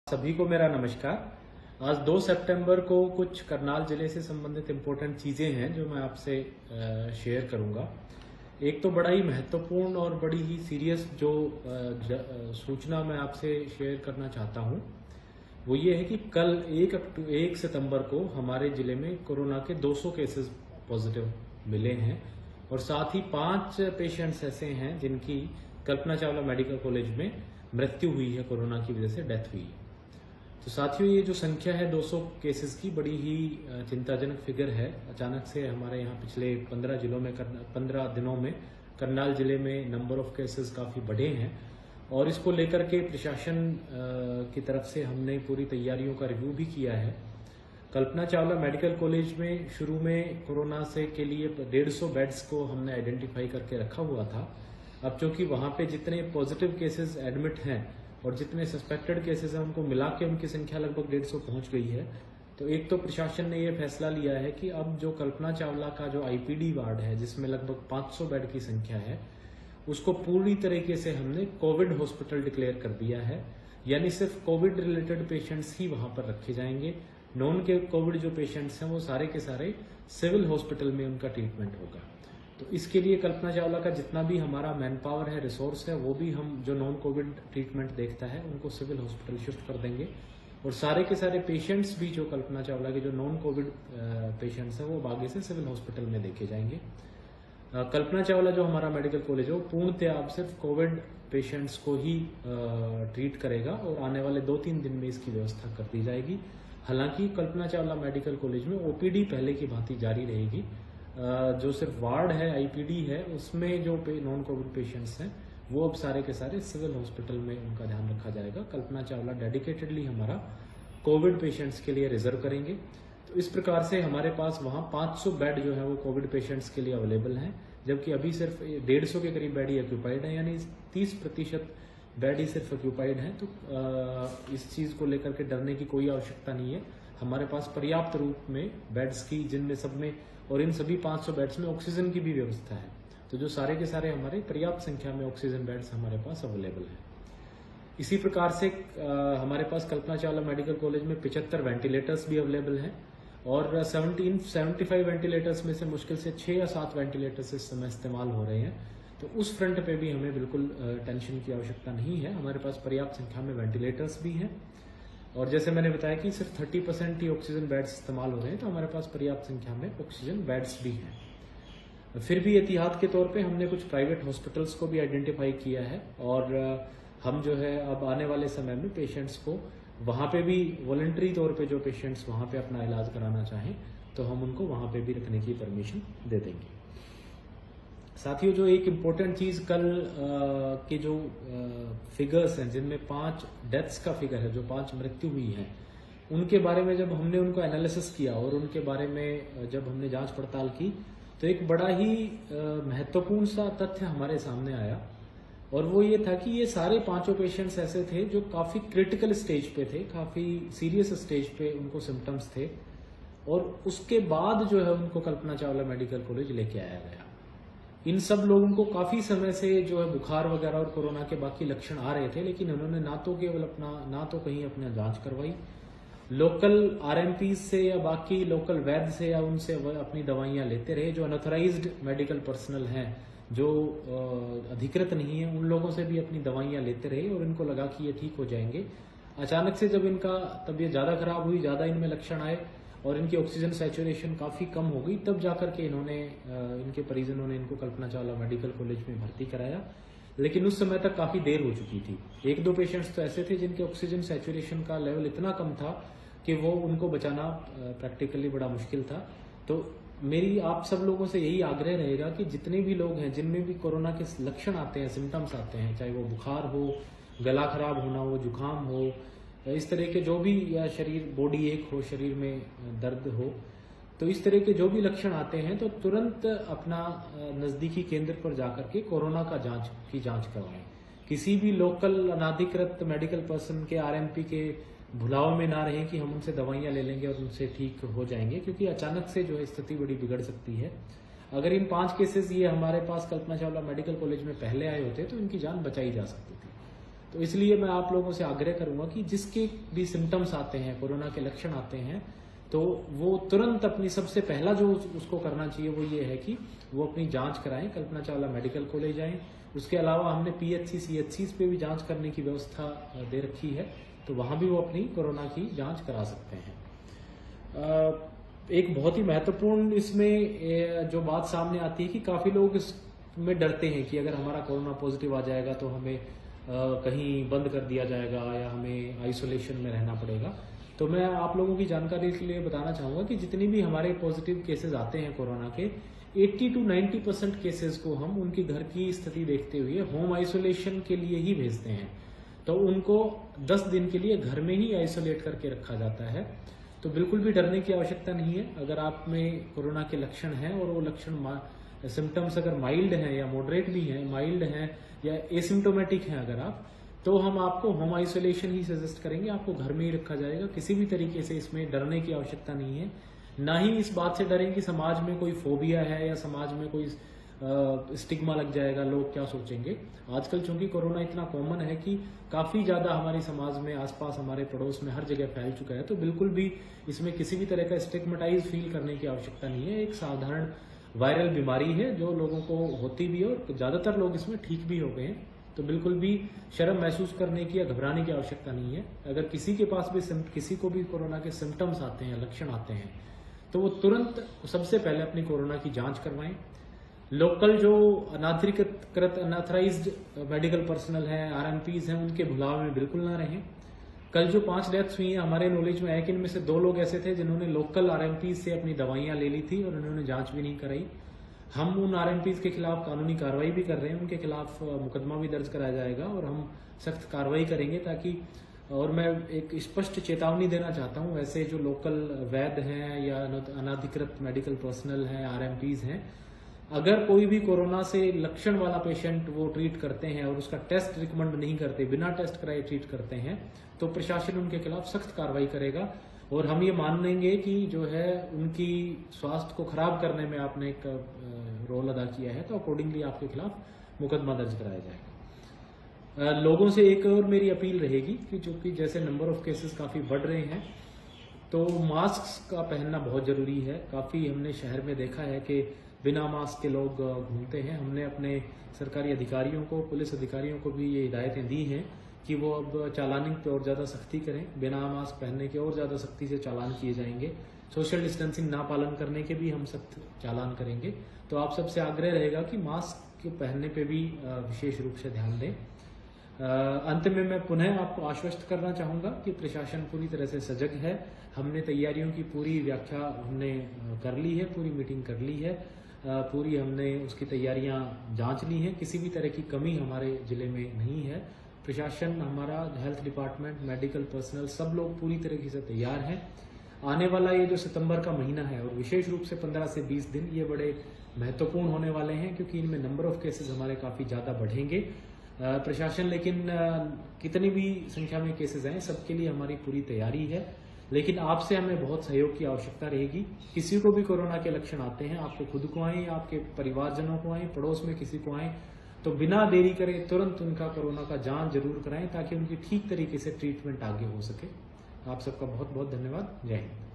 सभी को मेरा नमस्कार। आज 2 सितंबर को कुछ करनाल जिले से संबंधित इम्पोर्टेंट चीज़ें हैं जो मैं आपसे शेयर करूंगा। एक तो बड़ा ही महत्वपूर्ण और बड़ी ही सीरियस जो सूचना मैं आपसे शेयर करना चाहता हूं वो ये है कि कल 1 सितंबर को हमारे जिले में कोरोना के 200 केसेस पॉजिटिव मिले हैं और साथ ही 5 पेशेंट्स ऐसे हैं जिनकी कल्पना चावला मेडिकल कॉलेज में मृत्यु हुई है, कोरोना की वजह से डेथ हुई है। तो साथियों, ये जो संख्या है 200 केसेस की, बड़ी ही चिंताजनक फिगर है। अचानक से हमारे यहाँ पिछले 15 दिनों में करनाल जिले में नंबर ऑफ केसेस काफ़ी बढ़े हैं और इसको लेकर के प्रशासन की तरफ से हमने पूरी तैयारियों का रिव्यू भी किया है। कल्पना चावला मेडिकल कॉलेज में शुरू में कोरोना से के लिए 150 बेड्स को हमने आइडेंटिफाई करके रखा हुआ था। अब चूंकि वहाँ पे जितने पॉजिटिव केसेस एडमिट हैं और जितने सस्पेक्टेड केसेस हैं उनको मिला के उनकी संख्या लगभग 150 पहुंच गई है। तो एक तो प्रशासन ने यह फैसला लिया है कि अब जो कल्पना चावला का जो आईपीडी वार्ड है जिसमें लगभग 500 बेड की संख्या है उसको पूरी तरीके से हमने कोविड हॉस्पिटल डिक्लेयर कर दिया है। यानी सिर्फ कोविड रिलेटेड पेशेंट्स ही वहां पर रखे जाएंगे। नॉन के कोविड जो पेशेंट्स हैं वो सारे के सारे सिविल हॉस्पिटल में उनका ट्रीटमेंट होगा। तो इसके लिए कल्पना चावला का जितना भी हमारा मैन पावर है, रिसोर्स है, वो भी हम जो नॉन कोविड ट्रीटमेंट देखता है उनको सिविल हॉस्पिटल शिफ्ट कर देंगे और सारे के सारे पेशेंट्स भी जो कल्पना चावला के जो नॉन कोविड पेशेंट्स हैं वो आगे से सिविल हॉस्पिटल में देखे जाएंगे। कल्पना चावला जो हमारा मेडिकल कॉलेज है वो पूर्णतः अब सिर्फ कोविड पेशेंट्स को ही ट्रीट करेगा और आने वाले 2-3 दिन में इसकी व्यवस्था कर दी जाएगी। हालांकि कल्पना चावला मेडिकल कॉलेज में ओपीडी पहले की भांति जारी रहेगी। जो सिर्फ वार्ड है, आईपीडी है, उसमें जो नॉन कोविड पेशेंट्स हैं वो अब सारे के सारे सिविल हॉस्पिटल में उनका ध्यान रखा जाएगा। कल्पना चावला डेडिकेटेडली हमारा कोविड पेशेंट्स के लिए रिजर्व करेंगे। तो इस प्रकार से हमारे पास वहाँ 500 बेड जो है वो कोविड पेशेंट्स के लिए अवेलेबल हैं, जबकि अभी सिर्फ 150 के करीब बेड ही ऑक्यूपाइड है, यानी 30% बेड ही सिर्फ ऑक्यूपाइड है। तो इस चीज़ को लेकर के डरने की कोई आवश्यकता नहीं है। हमारे पास पर्याप्त रूप में बेड्स की, जिनमें सब में और इन सभी 500 बेड्स में ऑक्सीजन की भी व्यवस्था है। तो जो सारे के सारे हमारे पर्याप्त संख्या में ऑक्सीजन बेड्स हमारे पास अवेलेबल है। इसी प्रकार से हमारे पास कल्पना चावला मेडिकल कॉलेज में 75 वेंटिलेटर्स भी अवेलेबल हैं और 75 वेंटिलेटर्स में से मुश्किल से 6 या 7 वेंटिलेटर्स इस समय इस्तेमाल हो रहे हैं। तो उस फ्रंट पे भी हमें बिल्कुल टेंशन की आवश्यकता नहीं है। हमारे पास पर्याप्त संख्या में वेंटिलेटर्स भी हैं और जैसे मैंने बताया कि सिर्फ 30% ही ऑक्सीजन बेड्स इस्तेमाल हो रहे हैं, तो हमारे पास पर्याप्त संख्या में ऑक्सीजन बेड्स भी हैं। फिर भी एहतियात के तौर पे हमने कुछ प्राइवेट हॉस्पिटल्स को भी आइडेंटिफाई किया है और हम जो है अब आने वाले समय में पेशेंट्स को वहाँ पे भी वॉलंटरी तौर पे जो पेशेंट्स वहाँ पे अपना इलाज कराना चाहें तो हम उनको वहाँ पे भी रखने की परमिशन दे देंगे। साथियों, जो एक इम्पोर्टेंट चीज कल के जो फिगर्स हैं जिनमें 5 डेथ्स का फिगर है, जो 5 मृत्यु हुई हैं, उनके बारे में जब हमने उनको एनालिसिस किया और उनके बारे में जब हमने जांच पड़ताल की तो एक बड़ा ही महत्वपूर्ण सा तथ्य हमारे सामने आया और वो ये था कि ये सारे 5 पेशेंट्स ऐसे थे जो काफी क्रिटिकल स्टेज पे थे, काफी सीरियस स्टेज पे उनको सिम्टम्स थे और उसके बाद जो है उनको कल्पना चावला मेडिकल कॉलेज लेके आया गया। इन सब लोगों को काफी समय से जो है बुखार वगैरह और कोरोना के बाकी लक्षण आ रहे थे, लेकिन उन्होंने ना तो कहीं अपना जांच करवाई, लोकल आरएमपी से या बाकी लोकल वैद्य से या उनसे अपनी दवाइयां लेते रहे। जो अनऑथराइज्ड मेडिकल पर्सनल हैं, जो अधिकृत नहीं है, उन लोगों से भी अपनी दवाइयां लेते रहे और इनको लगा कि ये ठीक हो जाएंगे। अचानक से जब इनका तबीयत ज्यादा खराब हुई, ज्यादा इनमें लक्षण आए और इनकी ऑक्सीजन सैचुरेशन काफी कम हो गई, तब जाकर के इनके परिजनों ने इनको कल्पना चावला मेडिकल कॉलेज में भर्ती कराया। लेकिन उस समय तक काफी देर हो चुकी थी। 1-2 पेशेंट्स तो ऐसे थे जिनके ऑक्सीजन सैचुरेशन का लेवल इतना कम था कि वो उनको बचाना प्रैक्टिकली बड़ा मुश्किल था। तो मेरी आप सब लोगों से यही आग्रह रहेगा कि जितने भी लोग हैं जिनमें भी कोरोना के लक्षण आते हैं, सिम्टम्स आते हैं, चाहे वो बुखार हो, गला खराब होना हो, जुकाम हो, इस तरह के जो भी, या शरीर बॉडी एक हो, शरीर में दर्द हो, तो इस तरह के जो भी लक्षण आते हैं तो तुरंत अपना नजदीकी केंद्र पर जाकर के कोरोना का जांच करवाएं। किसी भी लोकल अनाधिकृत मेडिकल पर्सन के आरएमपी के भुलाव में ना रहें कि हम उनसे दवाइयां ले लेंगे और उनसे ठीक हो जाएंगे, क्योंकि अचानक से जो है स्थिति बड़ी बिगड़ सकती है। अगर इन 5 केसेस ये हमारे पास कल्पना चावला मेडिकल कॉलेज में पहले आए होते तो इनकी जान बचाई जा सकती थी। तो इसलिए मैं आप लोगों से आग्रह करूंगा कि जिसके भी सिम्टम्स आते हैं, कोरोना के लक्षण आते हैं, तो वो तुरंत अपनी सबसे पहला जो उसको करना चाहिए वो ये है कि वो अपनी जांच कराएं, कल्पना चावला मेडिकल कॉलेज जाएं। उसके अलावा हमने पीएचसी सीएचसी पे भी जांच करने की व्यवस्था दे रखी है, तो वहां भी वो अपनी कोरोना की जांच करा सकते हैं। एक बहुत ही महत्वपूर्ण इसमें जो बात सामने आती है कि काफी लोग इसमें डरते हैं कि अगर हमारा कोरोना पॉजिटिव आ जाएगा तो हमें कहीं बंद कर दिया जाएगा या हमें आइसोलेशन में रहना पड़ेगा। तो मैं आप लोगों की जानकारी के लिए बताना चाहूंगा कि जितनी भी हमारे पॉजिटिव केसेस आते हैं कोरोना के, 80 to 90% केसेस को हम उनकी घर की स्थिति देखते हुए होम आइसोलेशन के लिए ही भेजते हैं। तो उनको 10 दिन के लिए घर में ही आइसोलेट करके रखा जाता है। तो बिल्कुल भी डरने की आवश्यकता नहीं है। अगर आप में कोरोना के लक्षण हैं और वो लक्षण सिम्टम्स अगर माइल्ड हैं या मॉडरेट भी हैं, माइल्ड हैं या एसिम्टोमेटिक हैं अगर आप, तो हम आपको होम आइसोलेशन ही सजेस्ट करेंगे, आपको घर में ही रखा जाएगा। किसी भी तरीके से इसमें डरने की आवश्यकता नहीं है। ना ही इस बात से डरें कि समाज में कोई फोबिया है या समाज में कोई स्टिग्मा लग जाएगा, लोग क्या सोचेंगे। आजकल चूंकि कोरोना इतना कॉमन है कि काफी ज्यादा हमारे समाज में, आसपास, हमारे पड़ोस में हर जगह फैल चुका है, तो बिल्कुल भी इसमें किसी भी तरह का स्टिग्मेटाइज फील करने की आवश्यकता नहीं है। एक साधारण वायरल बीमारी है जो लोगों को होती भी है और ज्यादातर लोग इसमें ठीक भी हो गए हैं। तो बिल्कुल भी शर्म महसूस करने की या घबराने की आवश्यकता नहीं है। अगर किसी के पास भी किसी को भी कोरोना के सिम्टम्स आते हैं, लक्षण आते हैं, तो वो तुरंत सबसे पहले अपनी कोरोना की जांच करवाएं। लोकल जो अनाधिकृत अनऑथराइज्ड मेडिकल पर्सनल हैं, आरएमपीज हैं, उनके भुलाव में बिल्कुल ना रहें। कल जो 5 डेथ्स हुई हैं, हमारे नॉलेज में है कि इनमें से 2 लोग ऐसे थे जिन्होंने लोकल आरएमपीज से अपनी दवाइयां ले ली थी और उन्होंने जांच भी नहीं कराई। हम उन आरएमपीज के खिलाफ कानूनी कार्रवाई भी कर रहे हैं, उनके खिलाफ मुकदमा भी दर्ज कराया जाएगा और हम सख्त कार्रवाई करेंगे ताकि, और मैं एक स्पष्ट चेतावनी देना चाहता हूं, ऐसे जो लोकल वैद्य हैं या अनाधिकृत मेडिकल पर्सनल हैं, आरएमपीज हैं, अगर कोई भी कोरोना से लक्षण वाला पेशेंट वो ट्रीट करते हैं और उसका टेस्ट रिकमेंड नहीं करते, बिना टेस्ट कराए ट्रीट करते हैं, तो प्रशासन उनके खिलाफ सख्त कार्रवाई करेगा। और हम ये मान लेंगे कि जो है उनकी स्वास्थ्य को खराब करने में आपने एक रोल अदा किया है, तो अकॉर्डिंगली आपके खिलाफ मुकदमा दर्ज कराया जाएगा। लोगों से एक और मेरी अपील रहेगी कि जो कि जैसे नंबर ऑफ केसेस काफी बढ़ रहे हैं, तो मास्क का पहनना बहुत जरूरी है। काफी हमने शहर में देखा है कि बिना मास्क के लोग घूमते हैं। हमने अपने सरकारी अधिकारियों को, पुलिस अधिकारियों को भी ये हिदायतें दी हैं कि वो अब चालानिंग पे और ज्यादा सख्ती करें। बिना मास्क पहनने के और ज्यादा सख्ती से चालान किए जाएंगे। सोशल डिस्टेंसिंग ना पालन करने के भी हम सख्त चालान करेंगे। तो आप सबसे आग्रह रहेगा कि मास्क पहनने पे भी विशेष रूप से ध्यान दें। अंत में मैं पुनः आपको आश्वस्त करना चाहूंगा कि प्रशासन पूरी तरह से सजग है। हमने तैयारियों की पूरी व्याख्या हमने कर ली है, पूरी मीटिंग कर ली है, पूरी हमने उसकी तैयारियां जांच ली हैं। किसी भी तरह की कमी हमारे जिले में नहीं है। प्रशासन, हमारा हेल्थ डिपार्टमेंट, मेडिकल पर्सनल, सब लोग पूरी तरीके से तैयार हैं। आने वाला ये जो सितंबर का महीना है और विशेष रूप से 15 से 20 दिन, ये बड़े महत्वपूर्ण होने वाले हैं क्योंकि इनमें नंबर ऑफ केसेस हमारे काफी ज्यादा बढ़ेंगे। प्रशासन लेकिन कितनी भी संख्या में केसेस आए, सबके लिए हमारी पूरी तैयारी है। लेकिन आपसे हमें बहुत सहयोग की आवश्यकता रहेगी। किसी को भी कोरोना के लक्षण आते हैं, आपको खुद को आए, आपके परिवारजनों को आए, पड़ोस में किसी को आए, तो बिना देरी करे तुरंत उनका कोरोना का जांच जरूर कराएं ताकि उनकी ठीक तरीके से ट्रीटमेंट आगे हो सके। आप सबका बहुत बहुत धन्यवाद। जय हिंद।